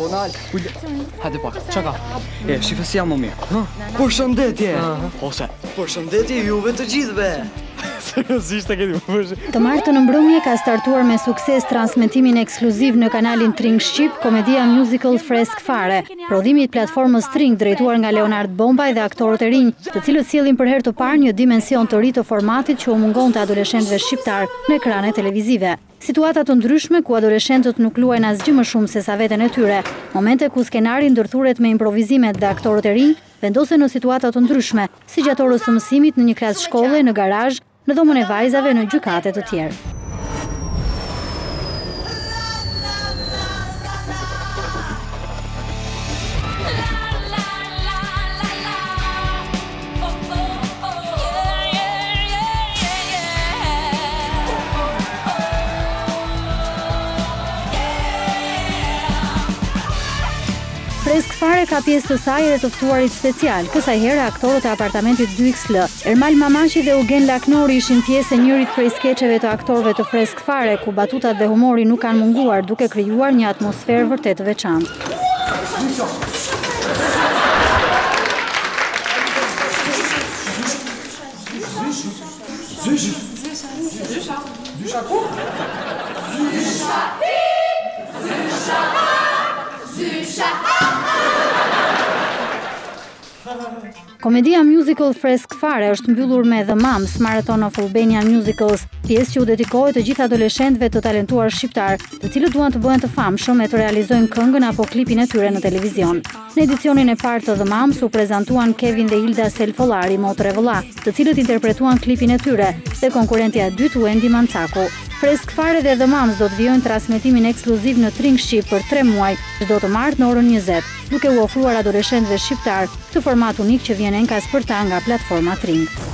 diagonal. Hajde pak, çka ka? Shife si jam më mirë. Përshëndetje. Ose, përshëndetje juve të gjithëve. Seriozisht e keni përshë. Të martën në mbrëmje ka startuar me sukses transmetimin ekskluziv në kanalin Tring Shqip, komedia musical Fresk Fare. Prodhimi i platformës Tring drejtuar nga Leonard Bombaj dhe aktorët e rinj, të cilët sjellin për herë të parë një dimension të ri të formatit që u mungonte adoleshentëve shqiptar në ekrane televizive. Situata të ndryshme ku adoleshentët nuk luajnë asgjë më shumë se sa veten e tyre, momente ku skenari ndërthuret me improvizimet dhe aktorët e rinj vendosen në situata të ndryshme, si gjatë orës së mësimit në një klasë shkolle, në garazh, në dhomën e vajzave, në gjykate të tjerë. Fresk Fare ka pjesë të saj dhe të ftuarit special, kësaj here aktorët e apartamentit 2XL. Ermal Mamashi dhe Eugen Laknori ishin pjesë e njërit prej skeçeve të aktorëve të Fresk Fare, ku batutat dhe humori nuk kanë munguar, duke krijuar një atmosferë vërtet të veçantë. Komedia musical Fresk Fare është mbyllur me The Moms, Marathon of Albanian Musicals, pjesë që u dedikohet të gjithë adoleshentëve të talentuar shqiptar, të cilët duan të bëhen të famshëm e të realizojnë këngën apo klipin e tyre në televizion. Në edicionin e parë të The Moms u prezantuan Kevin dhe Hilda Selfolari, motre vëlla, të cilët interpretuan klipin e tyre, dhe konkurrentja e dytë Wendy Mancaku. Fresk Fare dhe The Moms do të vijojnë transmetimin ekskluziv në Tring Shqip për 3 muaj, çdo të martë në orën 20, duke u ofruar adoleshentëve shqiptar këtë format unik që vjen enkas për ta nga platforma Tring.